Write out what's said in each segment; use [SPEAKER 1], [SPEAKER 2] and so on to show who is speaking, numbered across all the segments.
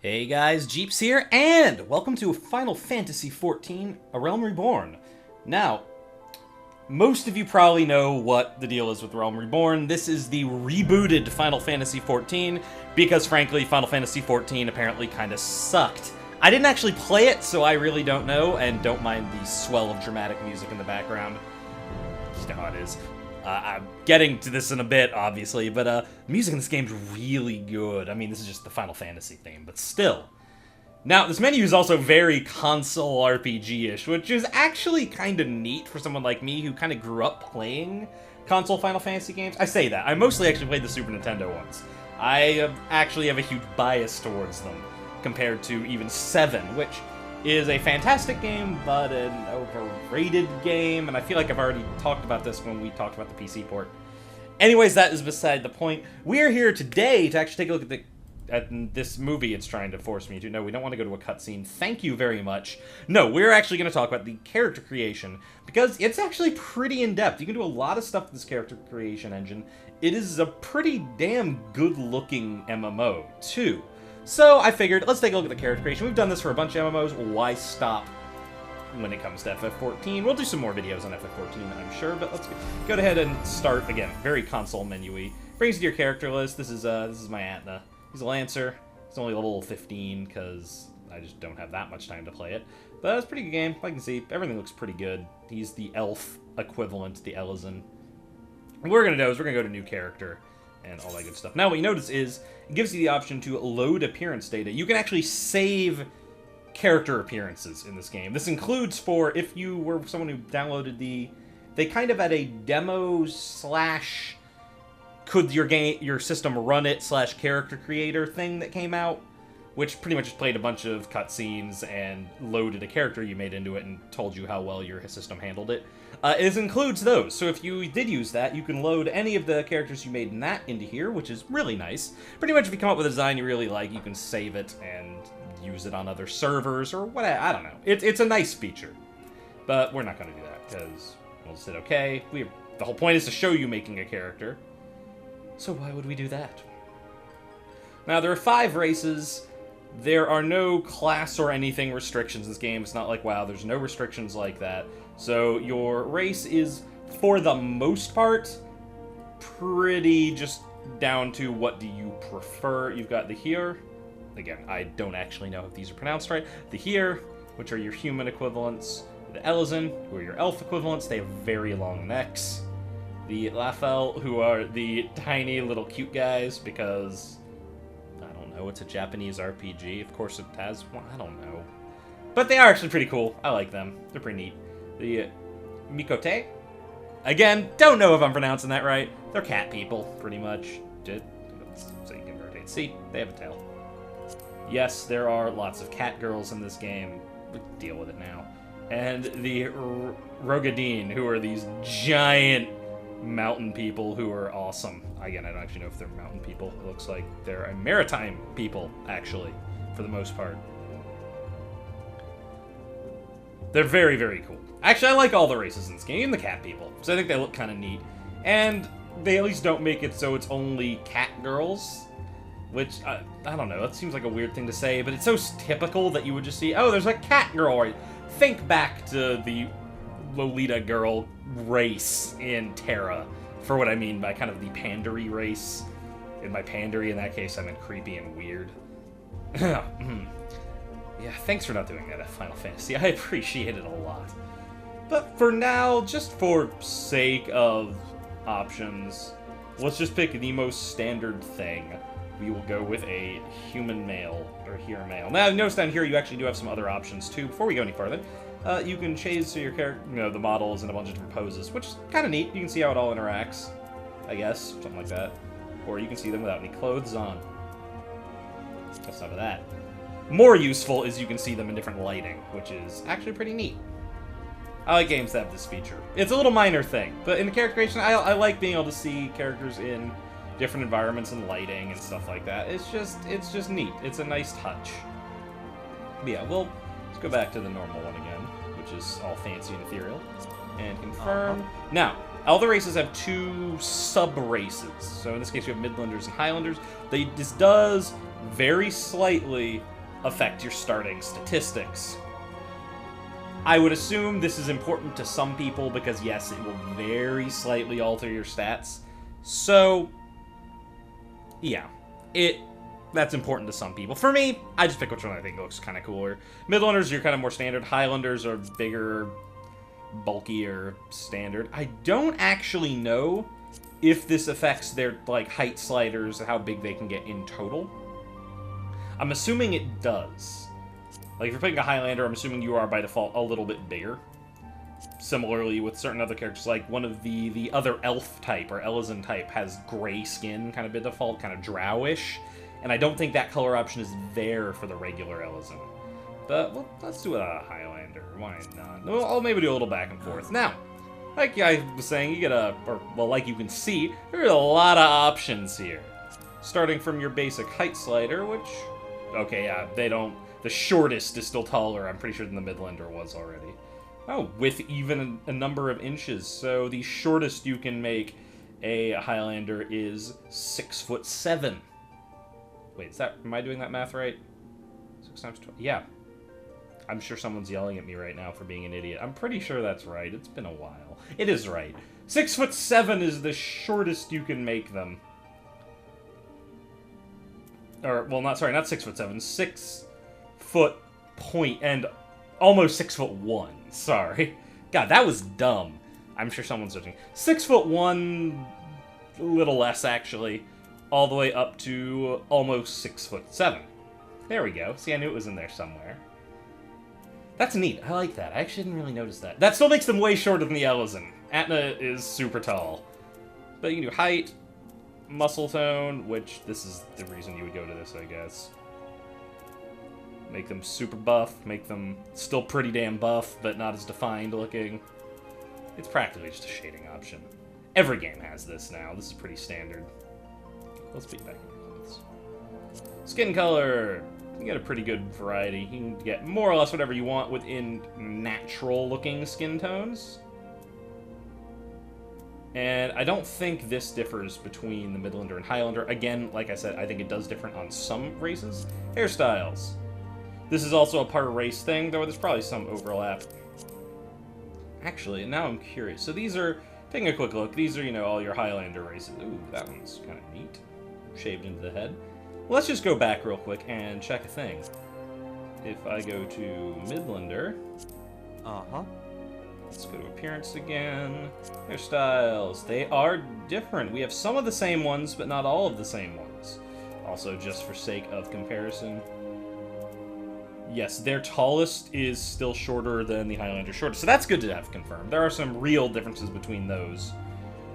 [SPEAKER 1] Hey guys, Jeeps here, and welcome to Final Fantasy XIV, A Realm Reborn. Now, most of you probably know what the deal is with Realm Reborn. This is the rebooted Final Fantasy XIV, because frankly, Final Fantasy XIV apparently kind of sucked. I didn't actually play it, so I really don't know, and don't mind the swell of dramatic music in the background. You know how it is. I'm getting to this in a bit, obviously, but music in this game's really good. I mean, this is just the Final Fantasy theme, but still. Now, this menu is also very console RPG-ish, which is actually kind of neat for someone like me who kind of grew up playing console Final Fantasy games. I say that. I mostly actually played the Super Nintendo ones. I actually have a huge bias towards them, compared to even 7, which is a fantastic game, but an overrated game, and I feel like I've already talked about this when we talked about the PC port. Anyways, that is beside the point. We are here today to actually take a look at this movie it's trying to force me to. No, we don't want to go to a cutscene. Thank you very much. No, we're actually going to talk about the character creation, because it's actually pretty in-depth. You can do a lot of stuff with this character creation engine. It is a pretty damn good-looking MMO, too. So I figured, let's take a look at the character creation. We've done this for a bunch of MMOs. Why stop when it comes to FF14? We'll do some more videos on FF14, I'm sure, but let's go ahead and start, again, very console menu-y. Brings you to your character list. This is my Atna. He's a Lancer. He's only level 15, because I just don't have that much time to play it. But it's a pretty good game. I can see everything looks pretty good. He's the elf equivalent, the Elezen. What we're going to do is we're going to go to new character and all that good stuff. Now, what you notice is it gives you the option to load appearance data. You can actually save character appearances in this game. This includes for if you were someone who downloaded they kind of had a demo slash could your system run it slash character creator thing that came out, which pretty much just played a bunch of cutscenes and loaded a character you made into it and told you how well your system handled it. It includes those, so if you did use that, you can load any of the characters you made in that into here, which is really nice. Pretty much if you come up with a design you really like, you can save it and use it on other servers or what, I don't know. It's a nice feature, but we're not going to do that, because we'll just hit OK. The whole point is to show you making a character, so why would we do that? Now, there are 5 races. There are no class or anything restrictions in this game. It's not like WoW. There's no restrictions like that. So your race is, for the most part, pretty just down to what do you prefer. You've got the here. Again, I don't actually know if these are pronounced right. The here, which are your human equivalents. The Elezen, who are your elf equivalents. They have very long necks. The Lafel, who are the tiny little cute guys, because oh, it's a Japanese RPG. Of course it has one. I don't know. But they are actually pretty cool. I like them. They're pretty neat. The Mikote. Again, don't know if I'm pronouncing that right. They're cat people, pretty much. So you can rotate. See, they have a tail. Yes, there are lots of cat girls in this game. But deal with it now. And the Rogadine, who are these giant mountain people who are awesome. Again, I don't actually know if they're mountain people. It looks like they're a maritime people, actually, for the most part. They're very, very cool. Actually, I like all the races in this game, even the cat people, so I think they look kind of neat. And they at least don't make it so it's only cat girls, which, I don't know, that seems like a weird thing to say, but it's so typical that you would just see, oh, there's a cat girl, right? Think back to the Lolita girl race in Terra, for what I mean by kind of the pandery race. And by pandery, in that case, I meant creepy and weird. Yeah, thanks for not doing that at Final Fantasy. I appreciate it a lot. But for now, just for sake of options, let's just pick the most standard thing. We will go with a human male, or here male. Now, notice down here you actually do have some other options too. Before we go any further, you can change to your character, the models in a bunch of different poses, which is kind of neat. You can see how it all interacts, I guess, something like that. Or you can see them without any clothes on. That's none of that. More useful is you can see them in different lighting, which is actually pretty neat. I like games that have this feature. It's a little minor thing, but in the character creation, I like being able to see characters in different environments and lighting and stuff like that. It's just neat. It's a nice touch. But yeah, let's go back to the normal one again, which is all fancy and ethereal, and confirm. Now, all the races have 2 sub-races. So in this case, you have Midlanders and Highlanders. This does very slightly affect your starting statistics. I would assume this is important to some people because, yes, it will very slightly alter your stats. So, yeah, that's important to some people. For me, I just pick which one I think looks kind of cooler. Midlanders, you're kind of more standard. Highlanders are bigger, bulkier, standard. I don't actually know if this affects their, like, height sliders, how big they can get in total. I'm assuming it does. Like, if you're picking a Highlander, I'm assuming you are, by default, a little bit bigger. Similarly, with certain other characters, like one of the other elf type, or Elysian type, has gray skin, kind of by default, kind of drowish. And I don't think that color option is there for the regular Elysian. But, well, let's do a Highlander. Why not? Well, I'll maybe do a little back and forth. Now, like I was saying, you get like you can see, there are a lot of options here. Starting from your basic height slider, which, okay, yeah, the shortest is still taller, I'm pretty sure, than the Midlander was already. Oh, with even a number of inches. So the shortest you can make a Highlander is 6'7". Wait, am I doing that math right? 6 times 12, yeah. I'm sure someone's yelling at me right now for being an idiot. I'm pretty sure that's right. It's been a while. It is right. 6'7" is the shortest you can make them. Or, well, not 6'7". 6 foot point and almost 6'1". Sorry. God, that was dumb. I'm sure someone's searching. 6'1", a little less actually, all the way up to almost 6'7". There we go. See, I knew it was in there somewhere. That's neat. I like that. I actually didn't really notice that. That still makes them way shorter than the Elysian. Atna is super tall. But you can do height, muscle tone, which this is the reason you would go to this, I guess. Make them super buff, make them still pretty damn buff, but not as defined looking. It's practically just a shading option. Every game has this now. This is pretty standard. Let's be back in your clothes. Skin color. You get a pretty good variety. You can get more or less whatever you want within natural-looking skin tones. And I don't think this differs between the Midlander and Highlander. Again, like I said, I think it does differ on some races. Hairstyles. This is also a part of race thing, though there's probably some overlap. Actually, now I'm curious. So these are, taking a quick look, these are, you know, all your Highlander races. Ooh, that one's kind of neat. Shaved into the head. Well, let's just go back real quick and check a thing. If I go to Midlander... Let's go to appearance again. Hairstyles. They are different. We have some of the same ones, but not all of the same ones. Also, just for sake of comparison... Yes, their tallest is still shorter than the Highlander shortest, so that's good to have confirmed. There are some real differences between those,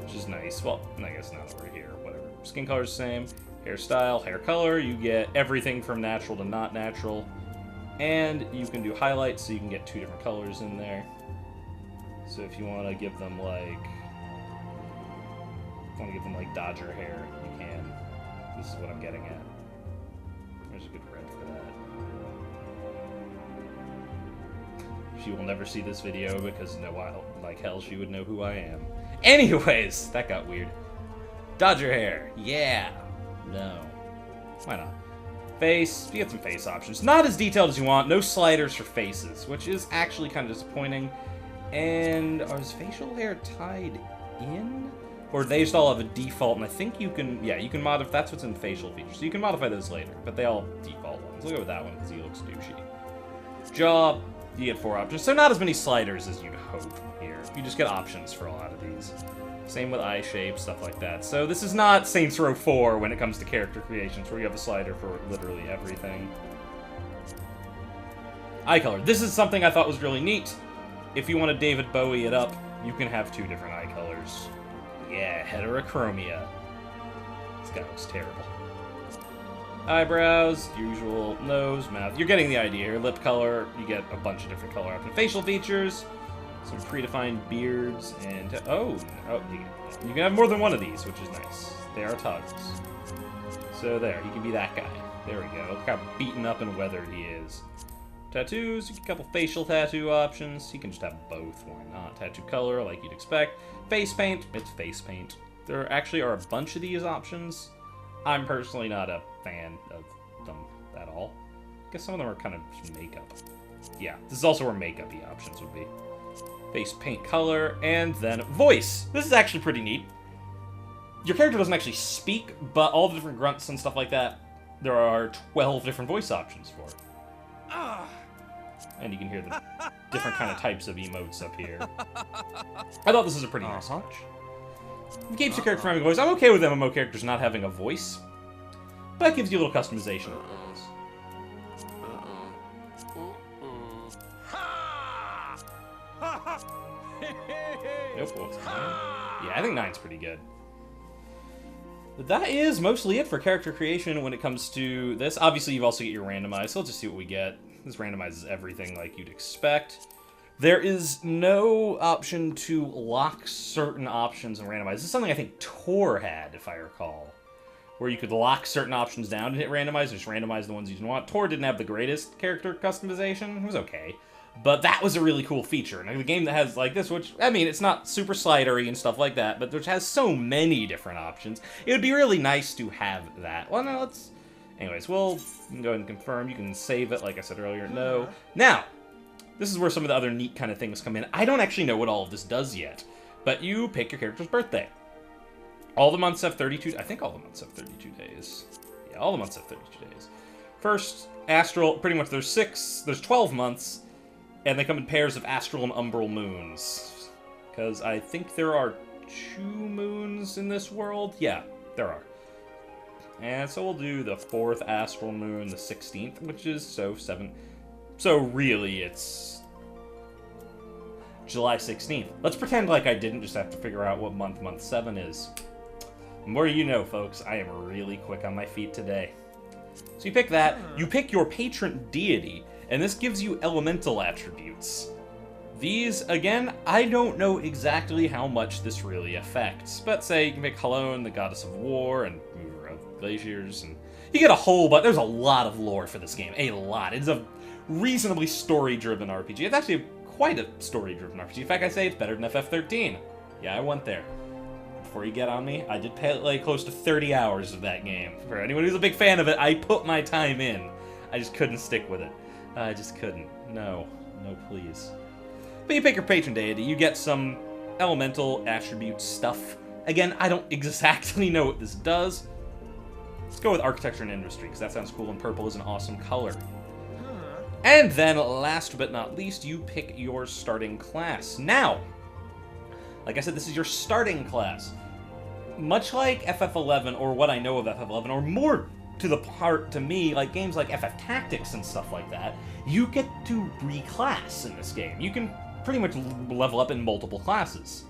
[SPEAKER 1] which is nice. Well, I guess now that we're here, whatever. Skin color's the same. Hairstyle, hair color, you get everything from natural to not natural. And you can do highlights, so you can get 2 different colors in there. So if you want to give them, like... Dodger hair, you can. This is what I'm getting at. There's a good red for that. She will never see this video because like hell she would know who I am. Anyways, that got weird. Dodger hair, yeah. No. Why not? Face, you get some face options. Not as detailed as you want, no sliders for faces, which is actually kind of disappointing. And is facial hair tied in? Or they just all have a default, and I think you can, yeah, you can modify, that's what's in facial features. So you can modify those later, but they all default ones. We'll go with that one because he looks douchey. Jaw, you get 4 options. So not as many sliders as you'd hope here. You just get options for a lot of these. Same with eye shape, stuff like that. So this is not Saints Row 4 when it comes to character creations, where you have a slider for literally everything. Eye color. This is something I thought was really neat. If you want to David Bowie it up, you can have 2 different eye colors. Yeah, heterochromia. This guy looks terrible. Eyebrows, usual, nose, mouth. You're getting the idea here. Lip color, you get a bunch of different color options. Facial features, some predefined beards, and... you can have more than one of these, which is nice. They are toggles. So there, you can be that guy. There we go. Look how beaten up and weathered he is. Tattoos, a couple facial tattoo options. You can just have both, why not? Tattoo color, like you'd expect. Face paint, it's face paint. There actually are a bunch of these options. I'm personally not a fan of them at all. I guess some of them are kind of just makeup. Yeah, this is also where makeup-y options would be. Face paint color, and then voice. This is actually pretty neat. Your character doesn't actually speak, but all the different grunts and stuff like that, there are 12 different voice options for. And you can hear the different kind of types of emotes up here. I thought this was a pretty nice touch. It keeps your character from having a voice. I'm okay with MMO characters not having a voice, but it gives you a little customization of things. Nope, what was it, 9? Yeah, I think 9's pretty good. But that is mostly it for character creation when it comes to this. Obviously, you've also got your randomized, so let's just see what we get. This randomizes everything like you'd expect. There is no option to lock certain options and randomize. This is something I think Tor had, if I recall, where you could lock certain options down and hit randomize, and just randomize the ones you didn't want. Tor didn't have the greatest character customization. It was okay. But that was a really cool feature. And a game that has like this, which, I mean, it's not super slidery and stuff like that, but which has so many different options, it would be really nice to have that. Well, no, let's... Anyways, we'll go ahead and confirm. You can save it, like I said earlier. No. Now, this is where some of the other neat kind of things come in. I don't actually know what all of this does yet, but you pick your character's birthday. All the months have 32... I think all the months have 32 days. Yeah, all the months have 32 days. First, astral, pretty much there's 12 months, and they come in pairs of astral and umbral moons. Because I think there are 2 moons in this world. Yeah, there are. And so we'll do the 4th astral moon, the 16th, which is 7. So really, it's July 16th. Let's pretend like I didn't just have to figure out what month 7 is. The more you know, folks. I am really quick on my feet today. So you pick that. You pick your patron deity, and this gives you elemental attributes. These, again, I don't know exactly how much this really affects. But say you can pick Halone, the goddess of war, and mover of glaciers, and you get a whole bunch. There's a lot of lore for this game. A lot. It's a reasonably story-driven RPG. It's actually quite a story-driven RPG. In fact, I say it's better than FF13. Yeah, I went there. Before you get on me, I did play close to 30 hours of that game. For anyone who's a big fan of it, I put my time in. I just couldn't stick with it. I just couldn't. No. No, please. But you pick your patron deity, you get some elemental attribute stuff. Again, I don't exactly know what this does. Let's go with architecture and industry, because that sounds cool, and purple is an awesome color. And then, last but not least, you pick your starting class. Now, like I said, this is your starting class. Much like FF11, or what I know of FF11, or more to the part, to me, like games like FF Tactics and stuff like that, you get to reclass in this game. You can pretty much level up in multiple classes.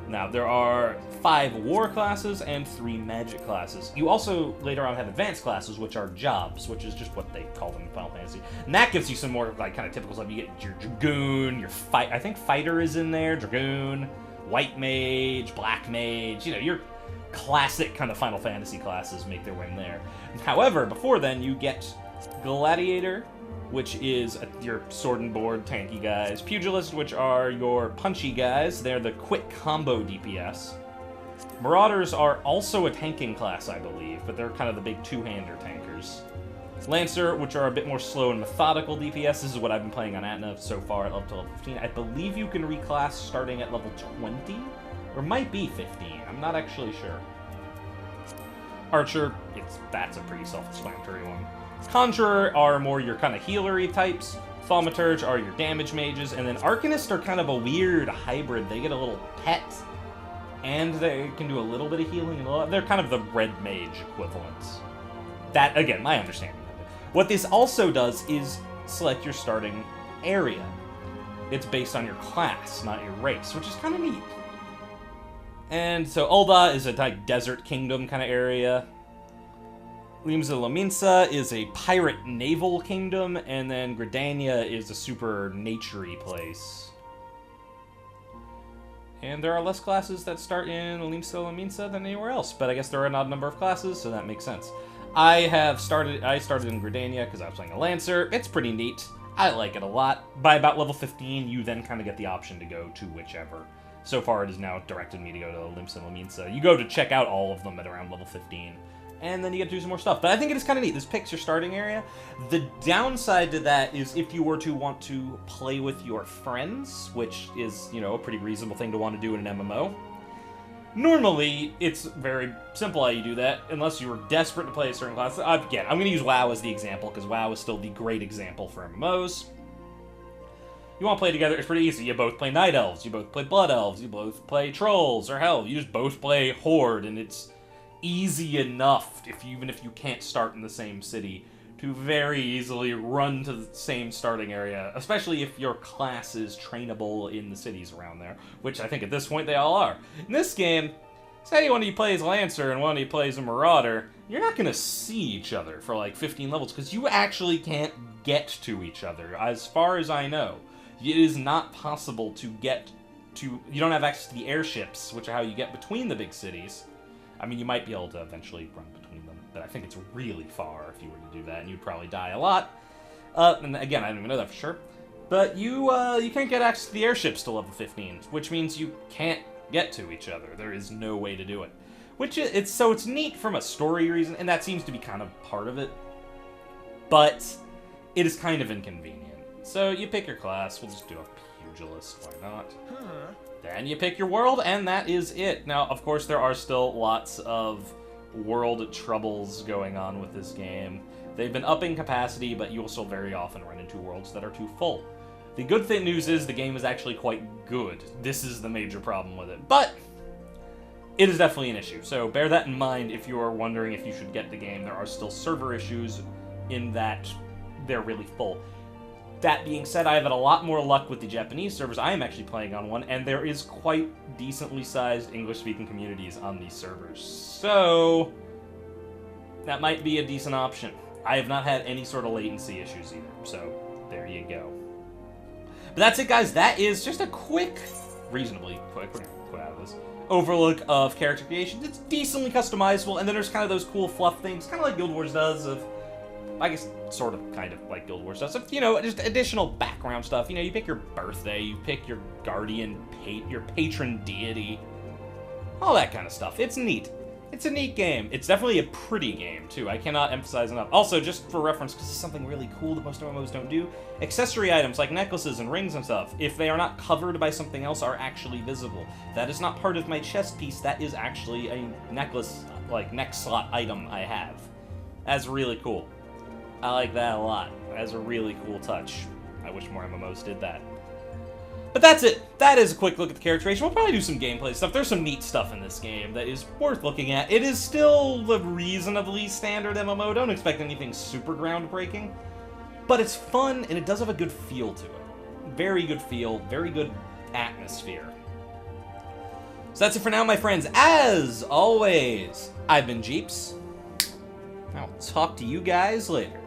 [SPEAKER 1] Now, there are 5 war classes and 3 magic classes. You also, later on, have advanced classes, which are jobs, which is just what they call them in Final Fantasy. And that gives you some more, like, kind of typical stuff. You get your Dragoon, your I think Fighter is in there, Dragoon, White Mage, Black Mage, you know, your classic kind of Final Fantasy classes make their way in there. However, before then, you get Gladiator, which is your sword and board tanky guys. Pugilist, which are your punchy guys. They're the quick combo DPS. Marauders are also a tanking class, I believe, but they're kind of the big two-hander tankers. Lancer, which are a bit more slow and methodical DPS. This is what I've been playing on Atna so far up to level 15. I believe you can reclass starting at level 20, or might be 15. I'm not actually sure. Archer, that's a pretty self-explanatory one. Conjurer are more your kind of healery types. Thaumaturge are your damage mages. And then Arcanists are kind of a weird hybrid. They get a little pet, and they can do a little bit of healing. And they're kind of the red mage equivalent. That, again, my understanding of it. What this also does is select your starting area. It's based on your class, not your race, which is kind of neat. And so Ul'dah is a like desert kingdom kind of area. Limsa Lominsa is a pirate naval kingdom, and then Gridania is a super nature-y place. And there are less classes that start in Limsa Lominsa than anywhere else, but I guess there are an odd number of classes, so that makes sense. I started in Gridania because I was playing a Lancer. It's pretty neat. I like it a lot. By about level 15, you then kind of get the option to go to whichever. So far, it has now directed me to go to Limsa Lominsa. You go to check out all of them at around level 15. and then you get to do some more stuff. But I think it is kind of neat. This picks your starting area. The downside to that is if you were to want to play with your friends, which is, you know, a pretty reasonable thing to want to do in an MMO. Normally, it's very simple how you do that, unless you were desperate to play a certain class. Again, I'm going to use WoW as the example, because WoW is still the great example for MMOs. You want to play together, it's pretty easy. You both play Night Elves, you both play Blood Elves, you both play Trolls, or hell, you just both play Horde, and it's easy enough, even if you can't start in the same city, to very easily run to the same starting area, especially if your class is trainable in the cities around there, which I think at this point they all are. In this game, say one of you plays Lancer and one of you plays a Marauder, you're not going to see each other for like 15 levels, because you actually can't get to each other, as far as I know. It is not possible to get to... You don't have access to the airships, which are how you get between the big cities. I mean, you might be able to eventually run between them, but I think it's really far if you were to do that, and you'd probably die a lot. And again, I don't even know that for sure. But you can't get access to the airships to level 15, which means you can't get to each other. There is no way to do it. It's neat from a story reason, and that seems to be kind of part of it. But it is kind of inconvenient. So you pick your class. We'll just do a pugilist. Why not? Then you pick your world, and that is it. Now, of course, there are still lots of world troubles going on with this game. They've been upping capacity, but you will still very often run into worlds that are too full. The good news is the game is actually quite good. This is the major problem with it. But it is definitely an issue, so bear that in mind if you are wondering if you should get the game. There are still server issues in that they're really full. That being said, I have had a lot more luck with the Japanese servers. I am actually playing on one, and there is quite decently sized English-speaking communities on these servers. So that might be a decent option. I have not had any sort of latency issues either, so there you go. But that's it, guys. That is just a quick, reasonably quick, we're gonna put out of this, overlook of character creation. It's decently customizable, and then there's kind of those cool fluff things, kind of like Guild Wars does, of... I guess, sort of, kind of, like Guild Wars stuff. So, you know, just additional background stuff. You know, you pick your birthday, you pick your guardian, your patron deity. All that kind of stuff. It's neat. It's a neat game. It's definitely a pretty game, too. I cannot emphasize enough. Also, just for reference, because it's something really cool that most MMOs don't do, accessory items like necklaces and rings and stuff, if they are not covered by something else, are actually visible. That is not part of my chest piece. That is actually a necklace, like, neck slot item I have. That's really cool. I like that a lot. That's a really cool touch. I wish more MMOs did that. But that's it. That is a quick look at the character creation. We'll probably do some gameplay stuff. There's some neat stuff in this game that is worth looking at. It is still the reasonably standard MMO. Don't expect anything super groundbreaking. But it's fun, and it does have a good feel to it. Very good feel, very good atmosphere. So that's it for now, my friends. As always, I've been Jeeps. I'll talk to you guys later.